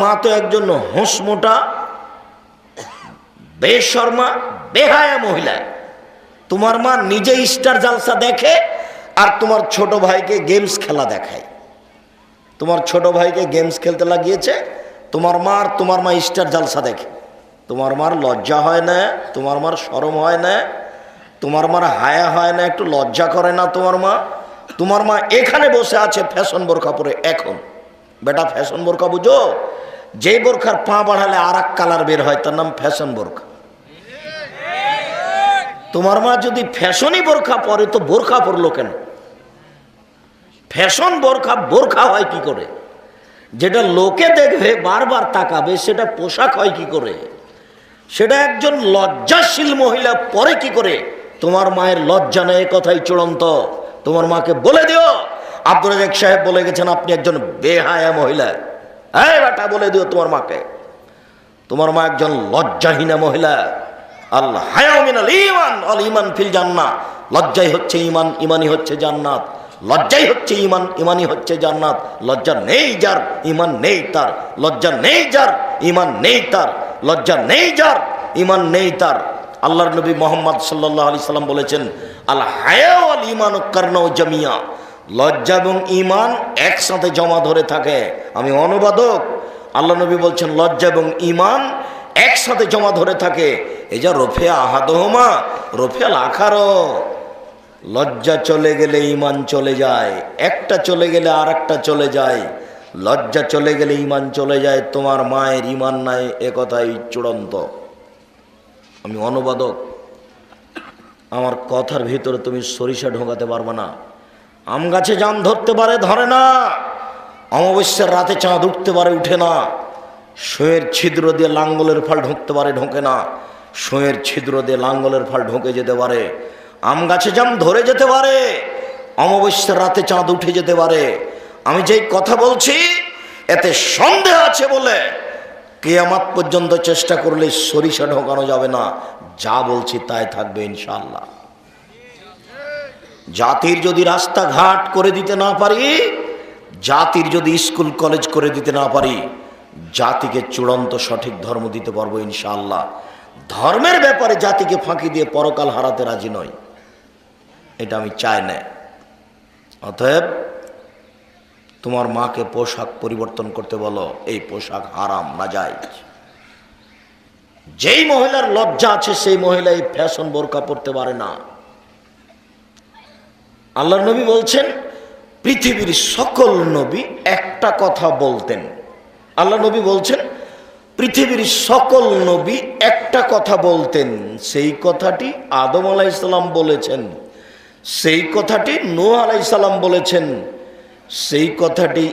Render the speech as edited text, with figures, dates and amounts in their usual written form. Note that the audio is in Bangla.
মা তো একজন হোঁস মোটা বেশর্মা বেহায়া মহিলা। তোমার মা নিজে স্টার জালসা দেখে আর তোমার ছোট ভাইকে গেমস খেলা দেখায়। তোমার ছোট ভাইকে গেমস খেলতে লাগিয়েছে, তোমার মা আর তোমার মা স্টার জালসা দেখে। তোমার মার লজ্জা হয় না? তোমার মার শরম হয় না? তোমার মার হায়া হয় না? একটু লজ্জা করে না তোমার মা? তোমার মা এখানে বসে আছে ফ্যাশন বোরখা পরে। এখন বেটা ফ্যাশন বোরখা বুঝো, যে বোরখার পা বাড়ালে আর এক কালার বের হয় তার নাম ফ্যাশন বোরখা। তোমার মা যদি ফ্যাশনই বোরখা পরে তো বোরখা পরলো কেন? ফ্যাশন বোরখা বোরখা হয় কি করে? যেটা লোকে দেখবে বারবার তাকাবে সেটা পোশাক হয় কি করে? সেটা একজন লজ্জাশীল মহিলা পরে কি করে? তোমার মায়ের লজ্জা নেই, কথাই চূড়ান্ত। তোমার মাকে বলে দিও, আব্দুর রাজ্জাক সাহেব বলে গেছেন আপনি একজন বেহায়া মহিলা। হ্যাঁ বেটা বলে দিও তোমার মাকে, তোমার মা একজন লজ্জাহীনা মহিলা। আল্লাহ হায়া মিনাল ঈমান আল ঈমান ফিল জান্নাহ। লজ্জাই হচ্ছে ঈমান, ঈমানই হচ্ছে জান্নাত। লজ্জাই হচ্ছে ঈমান, ঈমানই হচ্ছে জান্নাত। লজ্জা নেই যার ঈমান নেই তার, লজ্জা নেই যার ঈমান নেই তার, লজ্জা নেই যার ঈমান নেই তার। আল্লাহর নবী মুহাম্মদ সাল্লাল্লাহু আলাইহি সাল্লাম বলেছেন আল হায়া ওয়াল ঈমানু কারনাউ জামিয়া। লজ্জা এবং ঈমান একসাথে জমা ধরে থাকে। আমি অনুবাদক, আল্লাহ নবী বলছেন লজ্জা এবং ঈমান একসাথে জমা ধরে থাকে। এই যা রফে আহাদহুমা রফেল আখারো। লজ্জা চলে গেলে ঈমান চলে যায়, একটা চলে গেলে আর একটা চলে যায়। লজ্জা চলে গেলে ঈমান চলে যায়। তোমার মায়ের ঈমান নাই এ কথাই চূড়ান্ত। আমি অনুবাদক, আমার কথার ভিতরে তুমি সরিষা ঢোকাতে পারবে না। আম গাছে জাম ধরতে পারে, ধরে না। অমাবস্যার রাতে চাঁদ উঠতে পারে, উঠে না। সুঁয়ের ছিদ্র দিয়ে লাঙ্গলের ফাল ঢুকতে পারে, ঢোকে না। সুঁয়ের ছিদ্র দিয়ে লাঙ্গলের ফাল ঢুকে যেতে পারে। আম গাছে জাম ধরে যেতে পারে, অমাবস্যার রাতে চাঁদ উঠে যেতে পারে। আমি যেই কথা বলছি এতে সন্দেহ আছে বলে কিয়ামত পর্যন্ত চেষ্টা করলে সরিষা ঢোকানো যাবে না। যা বলছি তাই থাকবে ইনশাআল্লাহ। জাতির যদি রাস্তাঘাট করে দিতে না পারি, জাতির যদি স্কুল কলেজ করে দিতে না পারি, জাতিকে চূড়ান্ত সঠিক ধর্ম দিতে পারবো ইনশাআল্লাহ। ধর্মের ব্যাপারে জাতিকে ফাঁকি দিয়ে পরকাল হারাতে রাজি নয়, এটা আমি চাই না। অতএব তোমার মাকে পোশাক পরিবর্তন করতে বলো, এই পোশাক হারাম নাজায়েজ। যেই মহিলার লজ্জা আছে সেই মহিলা এই ফ্যাশন বোরকা পরতে পারে না। আল্লাহর নবী বলছেন পৃথিবীর সকল নবী একটা কথা বলতেন। আল্লাহ নবী বলছেন পৃথিবীর সকল নবী একটা কথা বলতেন। সেই কথাটি আদম আলাইহিস সালাম বলেছেন, সেই কথাটি নূহ আলাইহিস সালাম বলেছেন, সেই কথাটি